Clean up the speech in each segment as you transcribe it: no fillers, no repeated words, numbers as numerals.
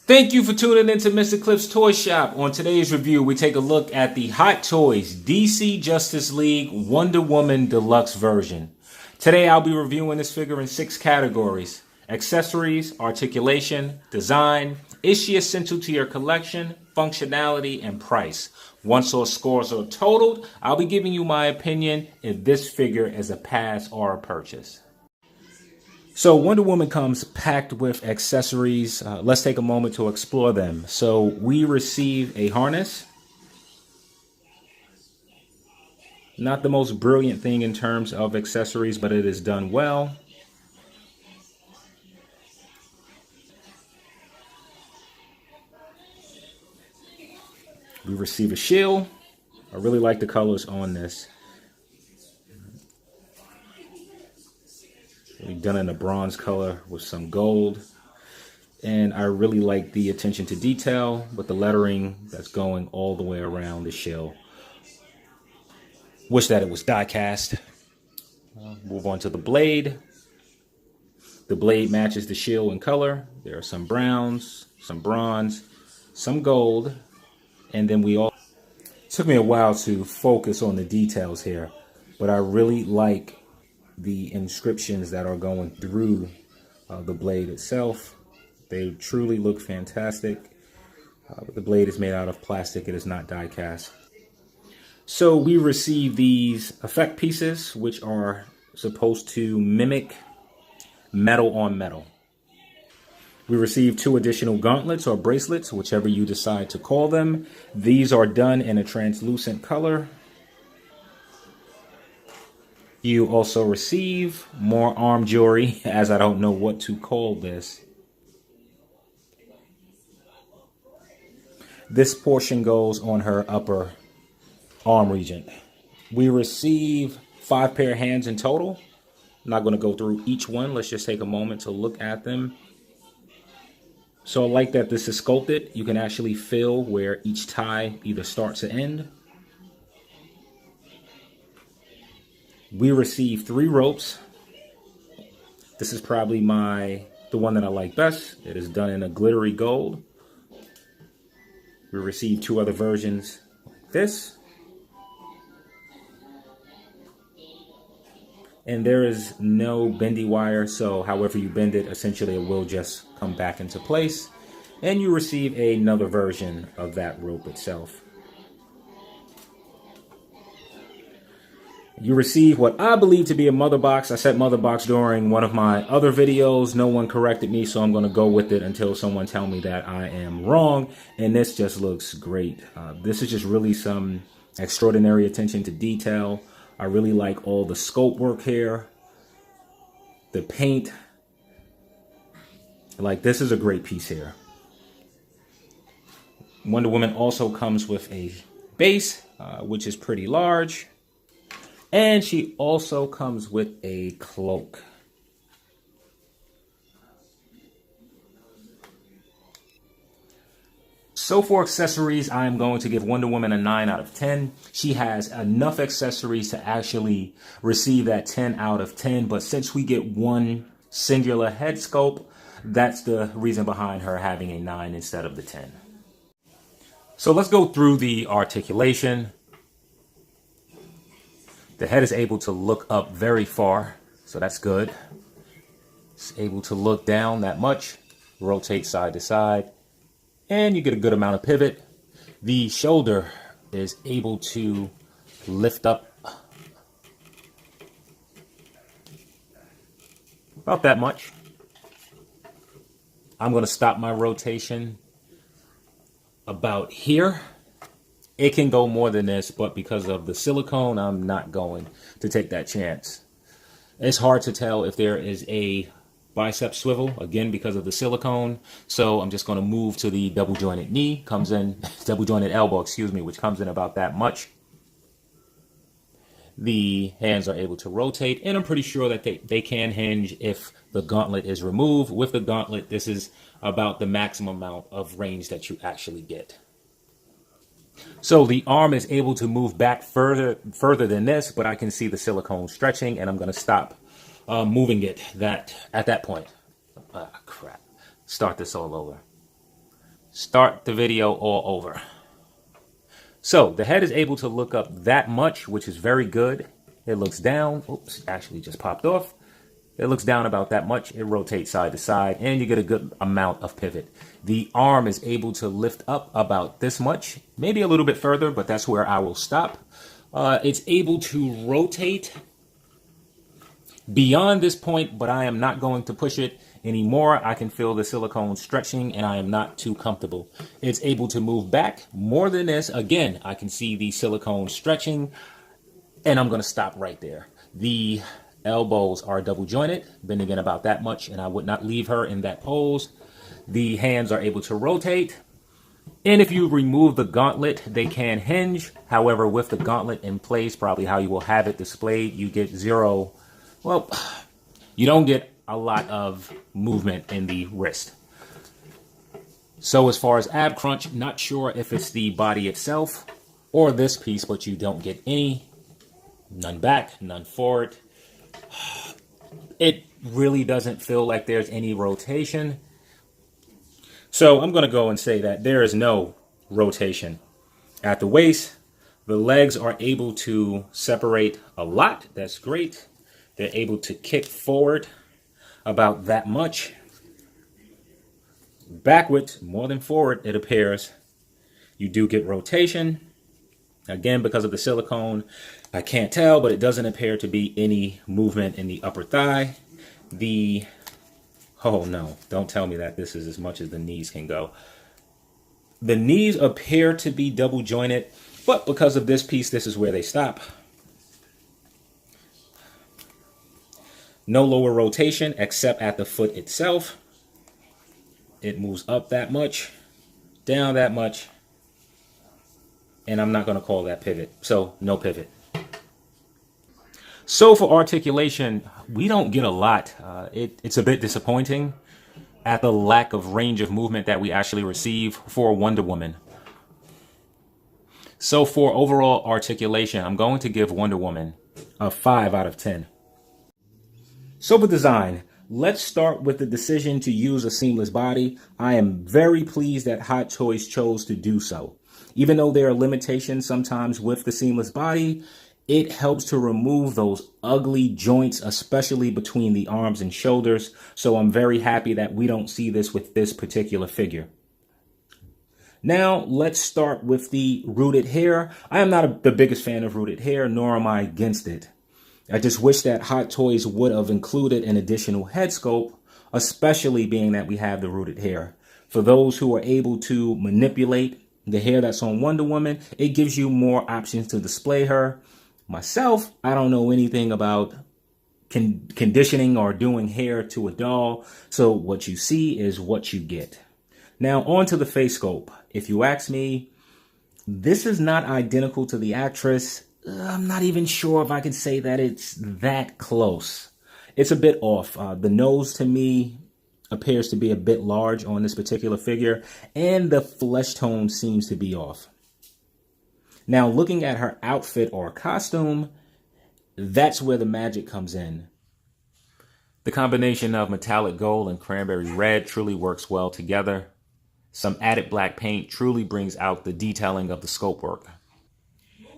Thank you for tuning into Mr. Cliff's Toy Shop. On today's review, we take a look at the Hot Toys DC Justice League Wonder Woman Deluxe version. Today, I'll be reviewing this figure in 6 categories: accessories, articulation, design, is she essential to your collection, functionality, and price. Once all scores are totaled, I'll be giving you my opinion if this figure is a pass or a purchase. So Wonder Woman comes packed with accessories. Let's take a moment to explore them. So we receive a harness. Not the most brilliant thing in terms of accessories, but it is done well. We receive a shield. I really like the colors on this. We've done in a bronze color with some gold. And I really like the attention to detail with the lettering that's going all the way around the shield. Wish that it was die cast. Move on to the blade. The blade matches the shield in color. There are some browns, some bronze, some gold. And then it took me a while to focus on the details here, but I really like the inscriptions that are going through the blade itself. They truly look fantastic. But the blade is made out of plastic. It is not die cast. So we receive these effect pieces, which are supposed to mimic metal on metal. We receive 2 additional gauntlets or bracelets, whichever you decide to call them. These are done in a translucent color. You also receive more arm jewelry, as I don't know what to call this. This portion goes on her upper arm region. We receive 5 pair of hands in total. I'm not going to go through each one. Let's just take a moment to look at them. So I like that this is sculpted. You can actually feel where each tie either starts or ends. We receive 3 ropes. This is probably the one that I like best. It is done in a glittery gold. We receive 2 other versions like this. And there is no bendy wire, so however you bend it, essentially it will just come back into place. And you receive another version of that rope itself. You receive what I believe to be a mother box. I said mother box during one of my other videos. No one corrected me, so I'm going to go with it until someone tells me that I am wrong. And this just looks great. This is just really some extraordinary attention to detail. I really like all the sculpt work here. The paint. Like, this is a great piece here. Wonder Woman also comes with a base, which is pretty large. And she also comes with a cloak. So for accessories, I'm going to give Wonder Woman a 9 out of 10. She has enough accessories to actually receive that 10 out of 10. But since we get one singular head sculpt, that's the reason behind her having a 9 instead of the 10. So let's go through the articulation. The head is able to look up very far, so that's good. It's able to look down that much, rotate side to side, and you get a good amount of pivot. The shoulder is able to lift up about that much. I'm going to stop my rotation about here. It can go more than this, but because of the silicone, I'm not going to take that chance. It's hard to tell if there is a bicep swivel, again, because of the silicone. So I'm just going to move to the double jointed knee, double jointed elbow, excuse me, which comes in about that much. The hands are able to rotate, and I'm pretty sure that they can hinge if the gauntlet is removed. With the gauntlet, this is about the maximum amount of range that you actually get. So the arm is able to move back further than this, but I can see the silicone stretching, and I'm going to stop moving it at that point. Ah, crap. Start this all over. start the video all over. So the head is able to look up that much, which is very good. It looks down. Oops, actually just popped off. It looks down about that much. It rotates side to side, and you get a good amount of pivot. The arm is able to lift up about this much, maybe a little bit further, but that's where I will stop. It's able to rotate beyond this point, but I am not going to push it anymore. I can feel the silicone stretching, and I am not too comfortable. It's able to move back more than this. Again, I can see the silicone stretching, and I'm going to stop right there. The elbows are double jointed, bending in about that much, and I would not leave her in that pose. The hands are able to rotate, and if you remove the gauntlet, they can hinge. However, with the gauntlet in place, probably how you will have it displayed, you get zero. Well, you don't get a lot of movement in the wrist. So as far as ab crunch, not sure if it's the body itself or this piece, but you don't get any. None back, none forward. It really doesn't feel like there's any rotation. So I'm going to go and say that there is no rotation at the waist. The legs are able to separate a lot. That's great. They're able to kick forward about that much. Backwards, more than forward, it appears. You do get rotation. Again, because of the silicone, I can't tell, but it doesn't appear to be any movement in the upper thigh. Oh no, don't tell me that this is as much as the knees can go. The knees appear to be double jointed, but because of this piece, this is where they stop. No lower rotation except at the foot itself. It moves up that much, down that much, and I'm not going to call that pivot. So no pivot. So for articulation, we don't get a lot. It's a bit disappointing at the lack of range of movement that we actually receive for Wonder Woman. So for overall articulation, I'm going to give Wonder Woman a 5 out of 10. So for design, let's start with the decision to use a seamless body. I am very pleased that Hot Toys chose to do so. Even though there are limitations sometimes with the seamless body, it helps to remove those ugly joints, especially between the arms and shoulders. So I'm very happy that we don't see this with this particular figure. Now, let's start with the rooted hair. I am not the biggest fan of rooted hair, nor am I against it. I just wish that Hot Toys would have included an additional head sculpt, especially being that we have the rooted hair. For those who are able to manipulate the hair that's on Wonder Woman, it gives you more options to display her. Myself, I don't know anything about conditioning or doing hair to a doll, so what you see is what you get. Now, on to the face sculpt. If you ask me, this is not identical to the actress. I'm not even sure if I can say that it's that close. It's a bit off. The nose to me appears to be a bit large on this particular figure, and the flesh tone seems to be off. Now, looking at her outfit or costume, that's where the magic comes in. The combination of metallic gold and cranberry red truly works well together. Some added black paint truly brings out the detailing of the sculpt work.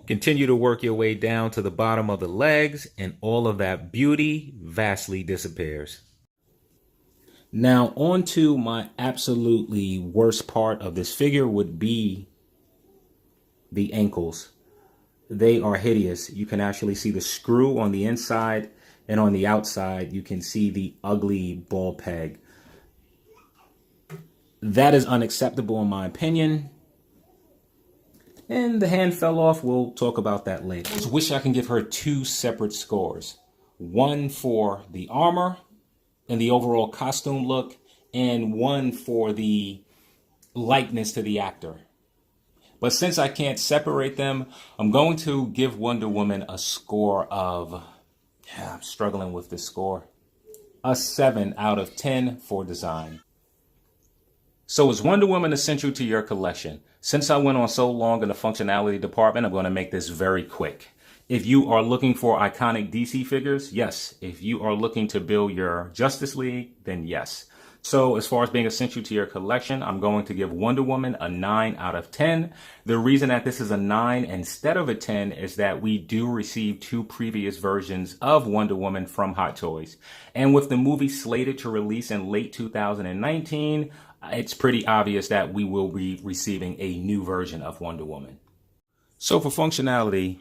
Continue to work your way down to the bottom of the legs, and all of that beauty vastly disappears. Now, on to my absolutely worst part of this figure would be the ankles. They are hideous. You can actually see the screw on the inside, and on the outside, you can see the ugly ball peg. That is unacceptable in my opinion. And the hand fell off. We'll talk about that later. I just wish I can give her 2 separate scores. One for the armor and the overall costume look, and one for the likeness to the actor. But since I can't separate them, I'm going to give Wonder Woman a score of, I'm struggling with this score, a 7 out of 10 for design. So is Wonder Woman essential to your collection? Since I went on so long in the functionality department, I'm going to make this very quick. If you are looking for iconic DC figures, yes. If you are looking to build your Justice League, then yes. So as far as being essential to your collection, I'm going to give Wonder Woman a 9 out of 10. The reason that this is a 9 instead of a 10 is that we do receive 2 previous versions of Wonder Woman from Hot Toys. And with the movie slated to release in late 2019, it's pretty obvious that we will be receiving a new version of Wonder Woman. So for functionality,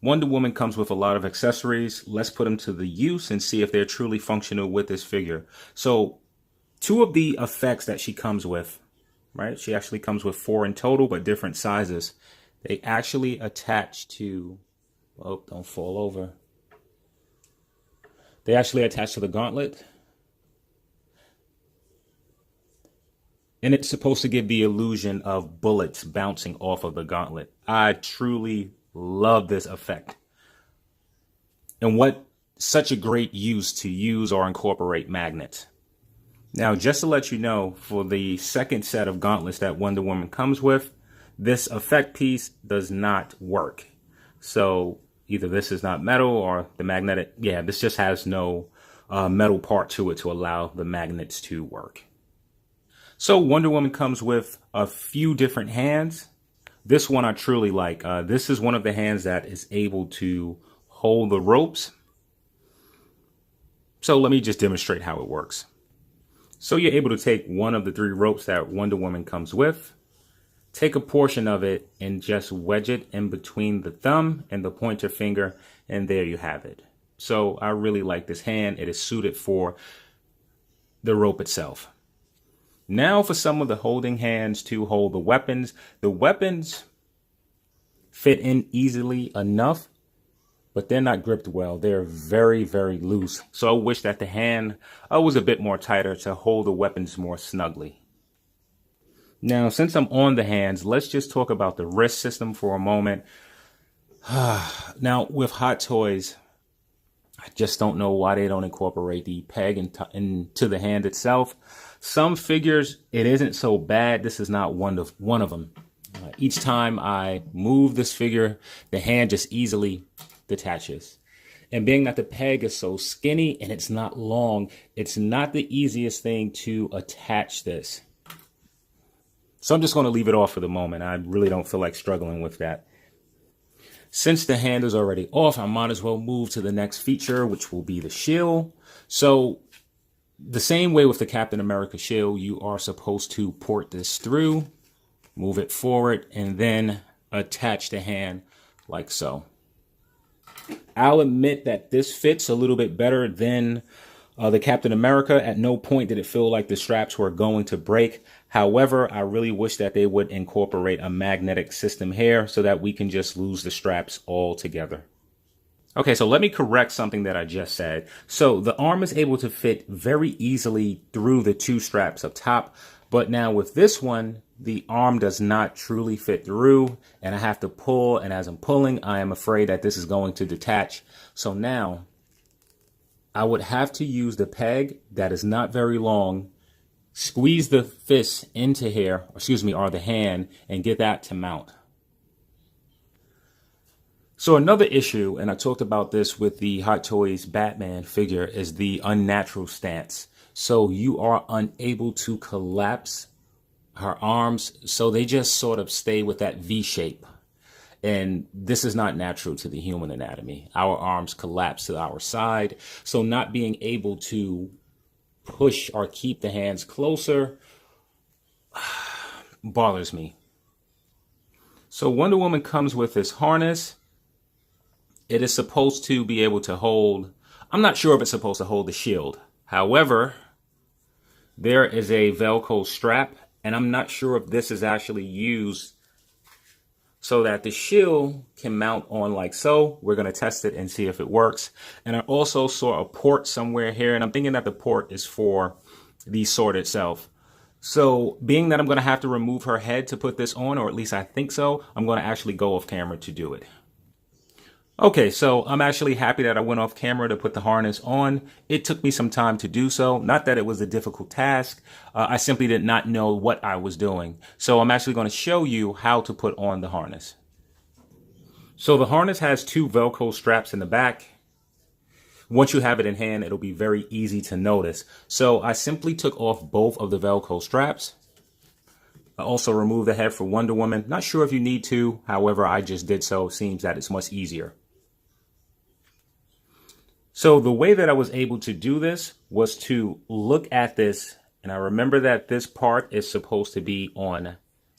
Wonder Woman comes with a lot of accessories. Let's put them to the use and see if they're truly functional with this figure. So 2 of the effects that she comes with, right? She actually comes with 4 in total, but different sizes. They actually attach to, oh, don't fall over. They actually attach to the gauntlet. And it's supposed to give the illusion of bullets bouncing off of the gauntlet. I truly love this effect. And what such a great use to use or incorporate magnets. Now, just to let you know, for the second set of gauntlets that Wonder Woman comes with, this effect piece does not work. So either this is not metal or the magnetic, this just has no metal part to it to allow the magnets to work. So Wonder Woman comes with a few different hands. This one I truly like. This is one of the hands that is able to hold the ropes. So let me just demonstrate how it works. So you're able to take one of the 3 ropes that Wonder Woman comes with, take a portion of it and just wedge it in between the thumb and the pointer finger, and there you have it. So I really like this hand. It is suited for the rope itself. Now for some of the holding hands to hold the weapons. The weapons fit in easily enough, but they're not gripped well. They're very, very loose. So I wish that the hand was a bit more tighter to hold the weapons more snugly. Now, since I'm on the hands, let's just talk about the wrist system for a moment. Now, with Hot Toys, I just don't know why they don't incorporate the peg into the hand itself. Some figures, it isn't so bad. This is not one of them. Each time I move this figure, the hand just easily detaches. And being that the peg is so skinny and it's not long, it's not the easiest thing to attach this. So I'm just going to leave it off for the moment. I really don't feel like struggling with that. Since the hand is already off, I might as well move to the next feature, which will be the shield. So the same way with the Captain America shield, you are supposed to port this through, move it forward, and then attach the hand like so. I'll admit that this fits a little bit better than the Captain America. At no point did it feel like the straps were going to break. However, I really wish that they would incorporate a magnetic system here so that we can just lose the straps altogether. Okay, so let me correct something that I just said. So the arm is able to fit very easily through the 2 straps up top. But now with this one, the arm does not truly fit through and I have to pull. And as I'm pulling, I am afraid that this is going to detach. So now I would have to use the peg that is not very long, squeeze the fist into here, or the hand, and get that to mount. So another issue, and I talked about this with the Hot Toys Batman figure, is the unnatural stance. So you are unable to collapse her arms, so they just sort of stay with that V shape. And this is not natural to the human anatomy. Our arms collapse to our side, so not being able to push or keep the hands closer bothers me. So Wonder Woman comes with this harness. It is supposed to be able to hold, I'm not sure if it's supposed to hold the shield. However, there is a Velcro strap, and I'm not sure if this is actually used so that the shield can mount on like so. We're going to test it and see if it works. And I also saw a port somewhere here, and I'm thinking that the port is for the sword itself. So being that I'm going to have to remove her head to put this on, or at least I think so, I'm going to actually go off camera to do it. Okay, so I'm actually happy that I went off camera to put the harness on. It took me some time to do so. Not that it was a difficult task. I simply did not know what I was doing. So I'm actually going to show you how to put on the harness. So the harness has 2 Velcro straps in the back. Once you have it in hand, it'll be very easy to notice. So I simply took off both of the Velcro straps. I also removed the head for Wonder Woman. Not sure if you need to. However, I just did so. It seems that it's much easier. So the way that I was able to do this was to look at this. And I remember that this part is supposed to be on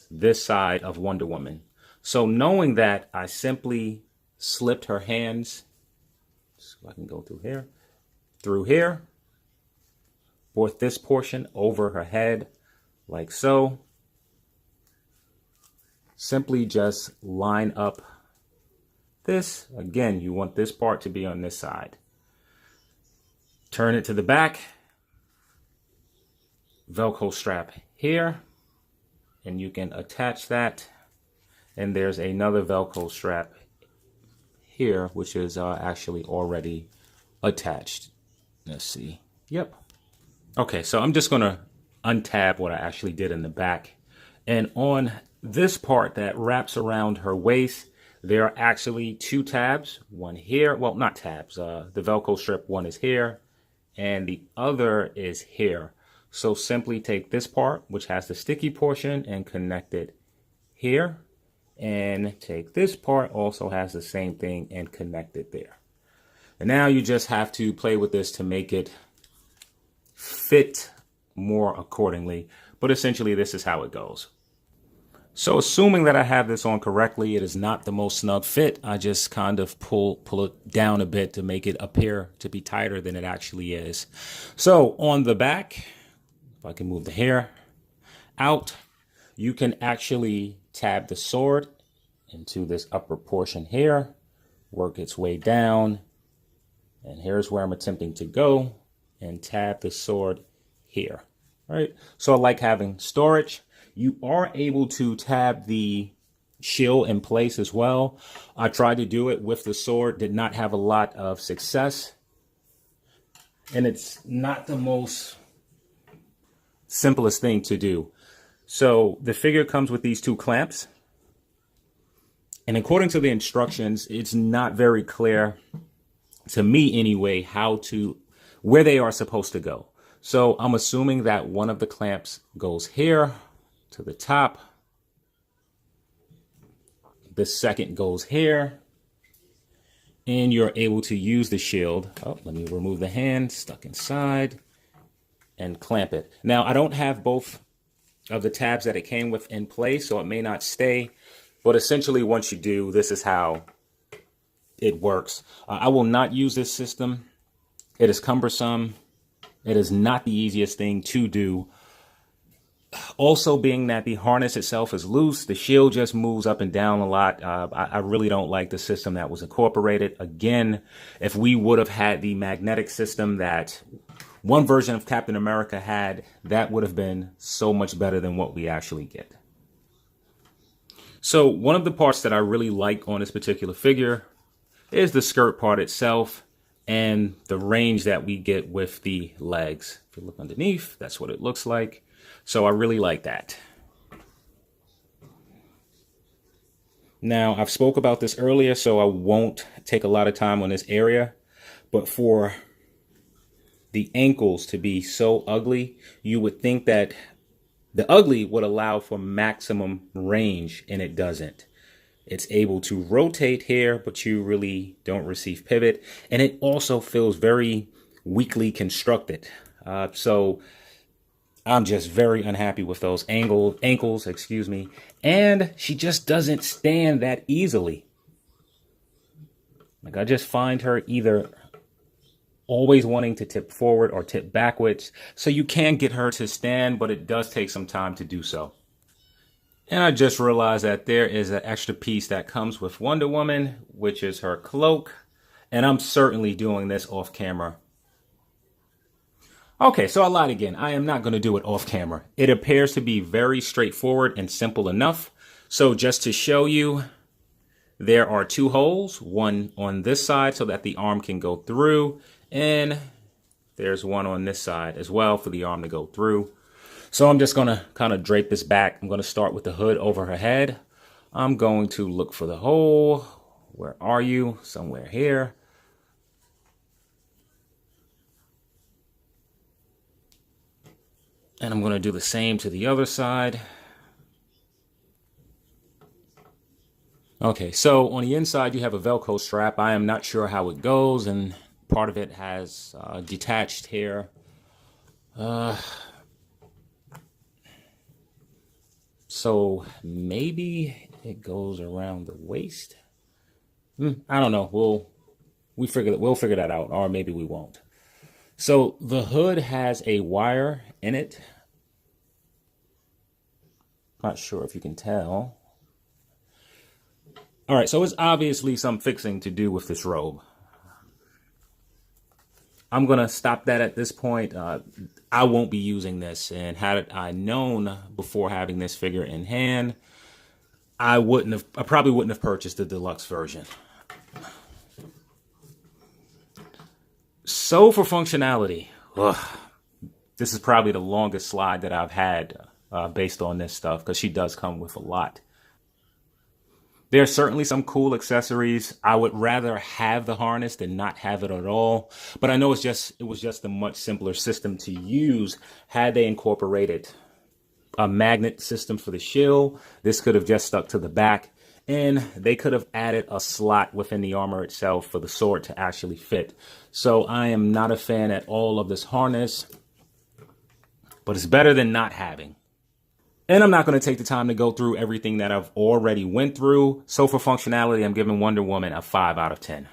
this side of Wonder Woman. So knowing that, I simply slipped her hands. So I can go through here, brought this portion over her head like so. Simply just line up this. Again, you want this part to be on this side. Turn it to the back. Velcro strap here. And you can attach that. And there's another Velcro strap here, which is actually already attached. Let's see. Yep. Okay, so I'm just going to untab what I actually did in the back. And on this part that wraps around her waist, there are actually two tabs. One here. Well, not tabs. The Velcro strip, one is here. And the other is here. So simply take this part, which has the sticky portion, and connect it here. And take this part, also has the same thing, and connect it there. And now you just have to play with this to make it fit more accordingly. But essentially, this is how it goes. So assuming that I have this on correctly, it is not the most snug fit. I just kind of pull it down a bit to make it appear to be tighter than it actually is. So on the back, if I can move the hair out, you can actually tab the sword into this upper portion here, work its way down, and here's where I'm attempting to go, and tab the sword here. All right, so I like having storage. You are able to tab the shield in place as well. I tried to do it with the sword, did not have a lot of success. And it's not the most simplest thing to do. So the figure comes with these two clamps. And according to the instructions, it's not very clear, to me anyway, where they are supposed to go. So I'm assuming that one of the clamps goes here to the top. The second goes here. And you're able to use the shield. Oh, let me remove the hand, stuck inside, and clamp it. Now, I don't have both of the tabs that it came with in place, so it may not stay. But essentially, once you do, this is how it works. I will not use this system. It is cumbersome. It is not the easiest thing to do. Also, being that the harness itself is loose, the shield just moves up and down a lot. I really don't like the system that was incorporated. Again, if we would have had the magnetic system that one version of Captain America had, that would have been so much better than what we actually get. So one of the parts that I really like on this particular figure is the skirt part itself and the range that we get with the legs. If you look underneath, that's what it looks like. So I really like that. Now, I've spoke about this earlier, so I won't take a lot of time on this area. But for the ankles to be so ugly, you would think that the ugly would allow for maximum range, and it doesn't. It's able to rotate here, but you really don't receive pivot. And it also feels very weakly constructed. So I'm just very unhappy with those ankles, excuse me. And she just doesn't stand that easily. Like, I just find her either always wanting to tip forward or tip backwards. So you can get her to stand, but it does take some time to do so. And I just realized that there is an extra piece that comes with Wonder Woman, which is her cloak. And I'm certainly doing this off camera. Okay, so I lied again. I am not going to do it off camera. It appears to be very straightforward and simple enough. So just to show you, there are two holes, one on this side so that the arm can go through. And there's one on this side as well for the arm to go through. So I'm just going to kind of drape this back. I'm going to start with the hood over her head. I'm going to look for the hole. Where are you? Somewhere here. And I'm going to do the same to the other side. Okay, so on the inside you have a Velcro strap. I am not sure how it goes, and part of it has detached hair. So maybe it goes around the waist. I don't know. We'll figure that out, or maybe we won't. So the hood has a wire in it. Not sure if you can tell. All right, so it's obviously some fixing to do with this robe. I'm going to stop that at this point. I won't be using this, and had I known before having this figure in hand, I probably wouldn't have purchased the deluxe version. So for functionality, this is probably the longest slide that I've had based on this stuff, because she does come with a lot. There are certainly some cool accessories. I would rather have the harness than not have it at all. But I know it was just a much simpler system to use had they incorporated a magnet system for the shield. This could have just stuck to the back, and they could have added a slot within the armor itself for the sword to actually fit. So I am not a fan at all of this harness, but it's better than not having. And I'm not going to take the time to go through everything that I've already went through. So for functionality, I'm giving Wonder Woman a 5 out of 10.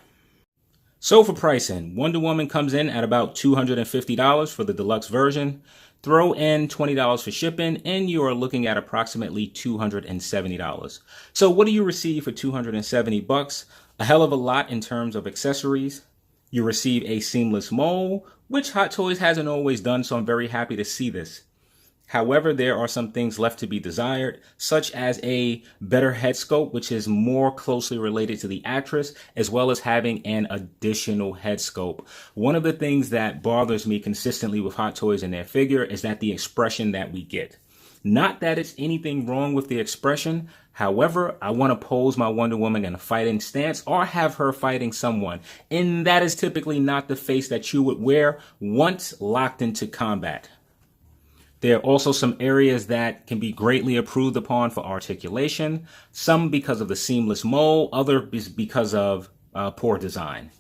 So for pricing, Wonder Woman comes in at about $250 for the deluxe version. Throw in $20 for shipping, and you are looking at approximately $270. So what do you receive for $270? A hell of a lot in terms of accessories. You receive a seamless mold, which Hot Toys hasn't always done, so I'm very happy to see this. However, there are some things left to be desired, such as a better head sculpt, which is more closely related to the actress, as well as having an additional head sculpt. One of the things that bothers me consistently with Hot Toys and their figure is that the expression that we get. Not that it's anything wrong with the expression. However, I want to pose my Wonder Woman in a fighting stance or have her fighting someone. And that is typically not the face that you would wear once locked into combat. There are also some areas that can be greatly improved upon for articulation, some because of the seamless mold, others because of poor design.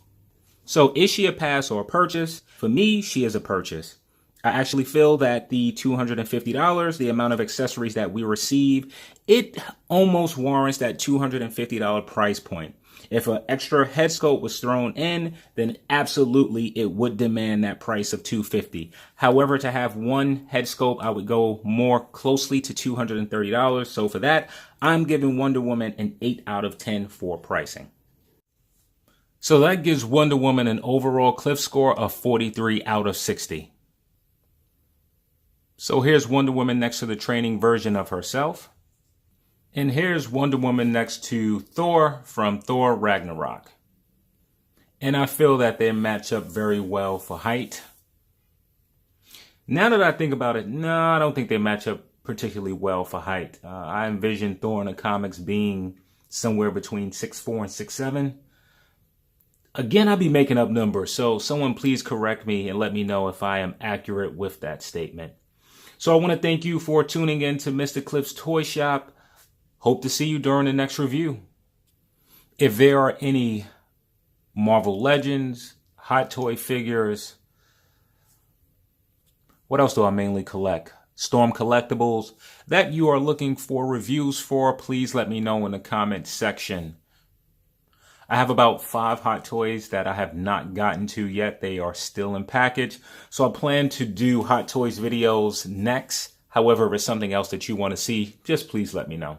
So is she a pass or a purchase? For me, she is a purchase. I actually feel that the $250, the amount of accessories that we receive, it almost warrants that $250 price point. If an extra head sculpt was thrown in, then absolutely it would demand that price of $250. However, to have one head sculpt, I would go more closely to $230. So for that, I'm giving Wonder Woman an 8 out of 10 for pricing. So that gives Wonder Woman an overall Cliff score of 43 out of 60. So here's Wonder Woman next to the training version of herself. And here's Wonder Woman next to Thor from Thor Ragnarok. And I feel that they match up very well for height. Now that I think about it, no, I don't think they match up particularly well for height. I envision Thor in the comics being somewhere between 6'4" and 6'7". Again, I'll be making up numbers, so someone please correct me and let me know if I am accurate with that statement. So I want to thank you for tuning in to Mr. Cliff's Toy Shop. Hope to see you during the next review. If there are any Marvel Legends, Hot Toy figures, what else do I mainly collect? Storm collectibles that you are looking for reviews for, please let me know in the comment section. I have about 5 Hot Toys that I have not gotten to yet. They are still in package. So I plan to do Hot Toys videos next. However, if it's something else that you want to see, just please let me know.